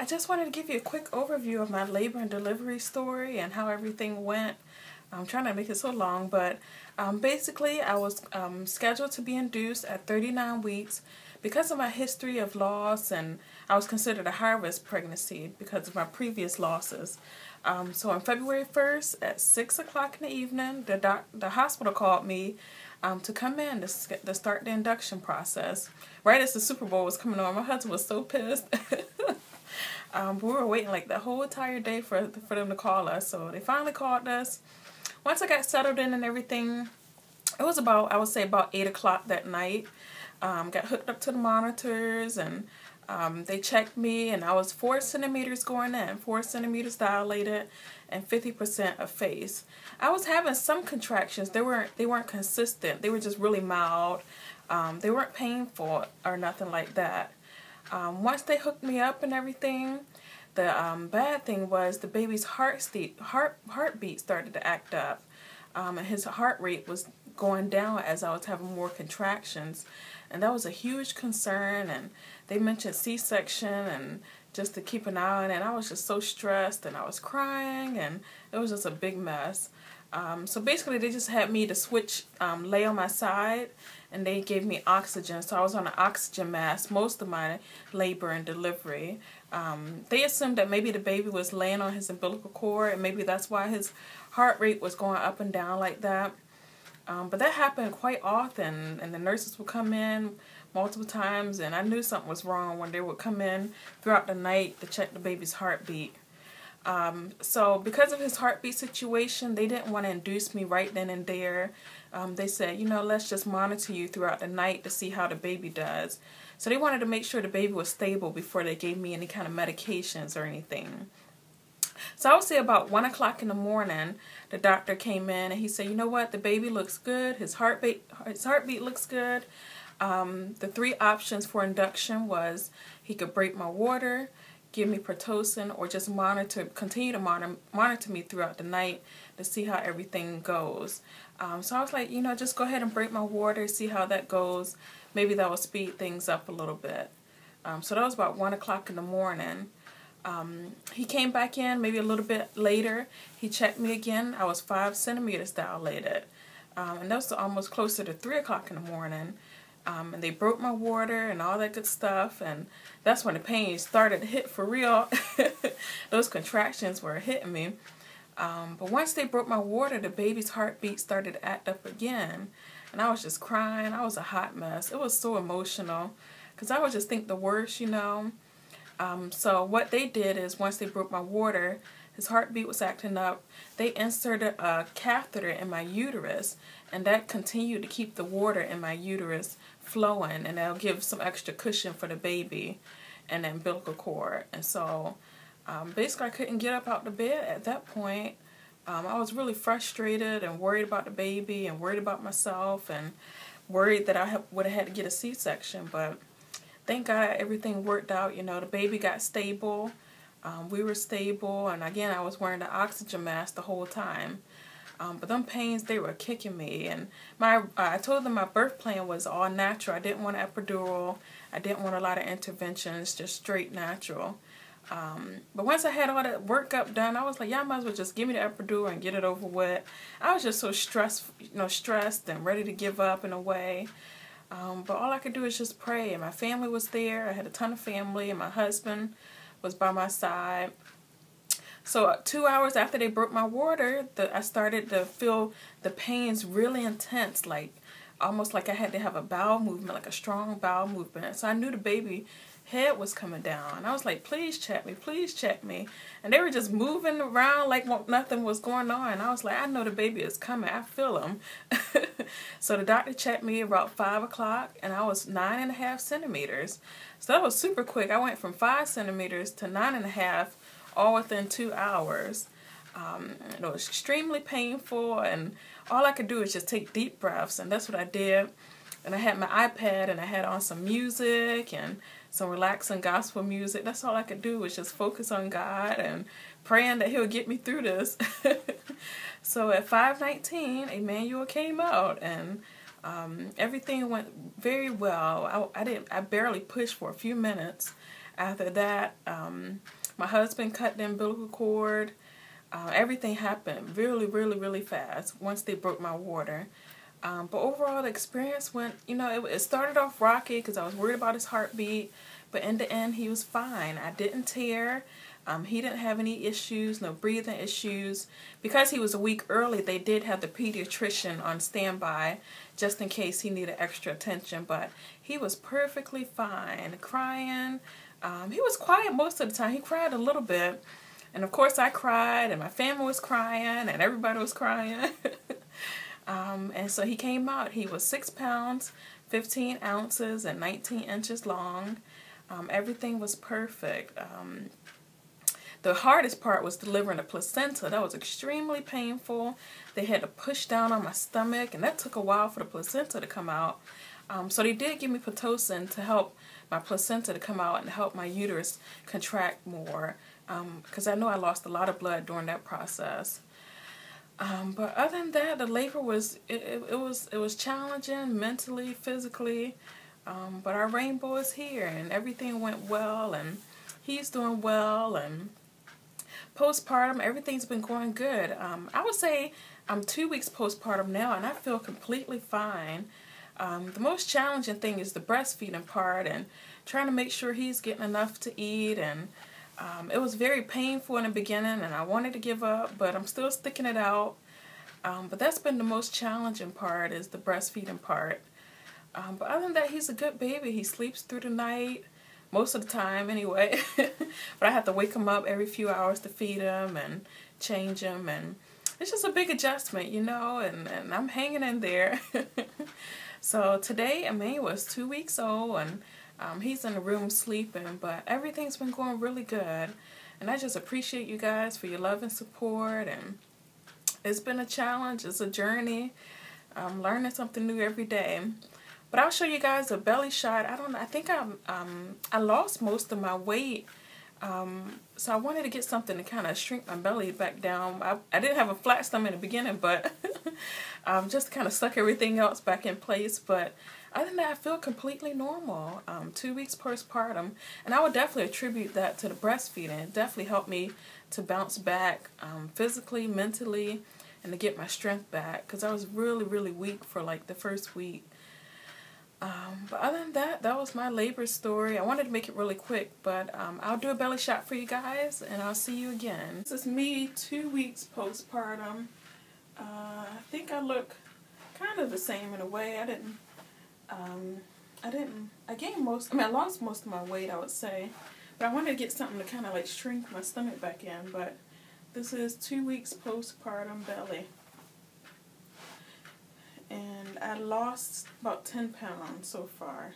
I just wanted to give you a quick overview of my labor and delivery story and how everything went. I'm trying to make it so long, but basically I was scheduled to be induced at 39 weeks because of my history of loss, and I was considered a high-risk pregnancy because of my previous losses. So on February 1st at 6 o'clock in the evening, the hospital called me to come in to start the induction process. Right as the Super Bowl was coming on, my husband was so pissed. But we were waiting like the whole entire day for them to call us. So they finally called us. Once I got settled in and everything, it was about, I would say about 8 o'clock that night. Got hooked up to the monitors, and they checked me, and I was 4 centimeters going in, 4 centimeters dilated, and 50% effaced. I was having some contractions. They weren't consistent. They were just really mild. They weren't painful or nothing like that. Once they hooked me up and everything, the bad thing was the baby's heartbeat started to act up, and his heart rate was going down as I was having more contractions, and that was a huge concern. And they mentioned C-section, and just to keep an eye on it. And I was just so stressed, and I was crying, and it was just a big mess. So basically they just had me to switch, lay on my side, and they gave me oxygen. So I was on an oxygen mask most of my labor and delivery. They assumed that maybe the baby was laying on his umbilical cord, and maybe that's why his heart rate was going up and down like that. But that happened quite often, and the nurses would come in multiple times, and I knew something was wrong when they would come in throughout the night to check the baby's heartbeat. So because of his heartbeat situation, they didn't want to induce me right then and there. They said, you know, let's just monitor you throughout the night to see how the baby does. So they wanted to make sure the baby was stable before they gave me any kind of medications or anything. So I would say about 1 o'clock in the morning, the doctor came in and he said, you know what, the baby looks good, his heartbeat looks good. The 3 options for induction was he could break my water, give me Pitocin, or just continue to monitor me throughout the night to see how everything goes. So I was like, you know, just go ahead and break my water, see how that goes. Maybe that will speed things up a little bit. So that was about 1 o'clock in the morning. He came back in maybe a little bit later. He checked me again. I was 5 centimeters dilated. And that was almost closer to 3 o'clock in the morning. And they broke my water and all that good stuff, and that's when the pain started to hit for real. Those contractions were hitting me. But once they broke my water, the baby's heartbeat started to act up again, and I was just crying. I was a hot mess. It was so emotional because I would just think the worst, you know. So what they did is once they broke my water, his heartbeat was acting up. They inserted a catheter in my uterus, and that continued to keep the water in my uterus flowing, and that'll give some extra cushion for the baby and the umbilical cord. And so basically I couldn't get up out the bed at that point. I was really frustrated and worried about the baby and worried about myself and worried that I would have had to get a C-section, but thank God everything worked out. You know, the baby got stable. We were stable, and again, I was wearing the oxygen mask the whole time. But them pains, they were kicking me, and I told them my birth plan was all natural. I didn't want an epidural. I didn't want a lot of interventions, just straight natural. But once I had all that workup done, I was like, y'all might as well just give me the epidural and get it over with. I was just so stressed and ready to give up in a way. But all I could do is just pray, and my family was there. I had a ton of family, and my husband was by my side. So 2 hours after they broke my water, I started to feel the pains really intense, like almost like I had to have a bowel movement, like a strong bowel movement. So I knew the baby head was coming down. And I was like, please check me, please check me. And they were just moving around like nothing was going on. And I was like, I know the baby is coming. I feel him. So the doctor checked me about 5 o'clock, and I was 9.5 centimeters. So that was super quick. I went from 5 centimeters to 9.5 all within 2 hours. It was extremely painful, and all I could do is just take deep breaths, and that's what I did. And I had my iPad, and I had on some music and some relaxing gospel music. That's all I could do was just focus on God and praying that He'll get me through this. So at 5:19, Emmanuel came out, and everything went very well. I barely pushed for a few minutes. After that, my husband cut the umbilical cord. Everything happened really, really, really fast once they broke my water. But overall, the experience went, it started off rocky because I was worried about his heartbeat. But in the end, he was fine. I didn't tear. He didn't have any issues, no breathing issues. Because he was a week early, they did have the pediatrician on standby just in case he needed extra attention. But he was perfectly fine, crying. He was quiet most of the time. He cried a little bit. And of course I cried, and my family was crying, and everybody was crying. And so he came out. He was 6 pounds, 15 ounces, and 19 inches long. Everything was perfect. The hardest part was delivering the placenta. That was extremely painful. They had to push down on my stomach, and that took a while for the placenta to come out. So they did give me Pitocin to help my placenta to come out and help my uterus contract more, because I know I lost a lot of blood during that process. But other than that, the labor was it was challenging mentally, physically. But our rainbow is here, and everything went well, and he's doing well, and postpartum, everything's been going good. I would say I'm 2 weeks postpartum now, and I feel completely fine. The most challenging thing is the breastfeeding part and trying to make sure he's getting enough to eat. And it was very painful in the beginning, and I wanted to give up, but I'm still sticking it out. But that's been the most challenging part, is the breastfeeding part. But other than that, he's a good baby. He sleeps through the night, most of the time anyway. But I have to wake him up every few hours to feed him and change him. And it's just a big adjustment, and I'm hanging in there. So today, Emmanuel was 2 weeks old, and he's in the room sleeping, but everything's been going really good. And I just appreciate you guys for your love and support. And it's been a challenge. It's a journey. I'm learning something new every day. But I'll show you guys a belly shot. I think I lost most of my weight. So I wanted to get something to kind of shrink my belly back down. I didn't have a flat stomach in the beginning, but just to kind of suck everything else back in place. But other than that, I feel completely normal. 2 weeks postpartum. And I would definitely attribute that to the breastfeeding. It definitely helped me to bounce back physically, mentally, and to get my strength back. Because I was really, really weak for like the first week. But other than that, that was my labor story. I wanted to make it really quick, but I'll do a belly shot for you guys, and I'll see you again. This is me 2 weeks postpartum. I think I look kind of the same in a way. I lost most of my weight, I would say. But I wanted to get something to kind of like shrink my stomach back in. But this is 2 weeks postpartum belly. And I lost about 10 pounds so far.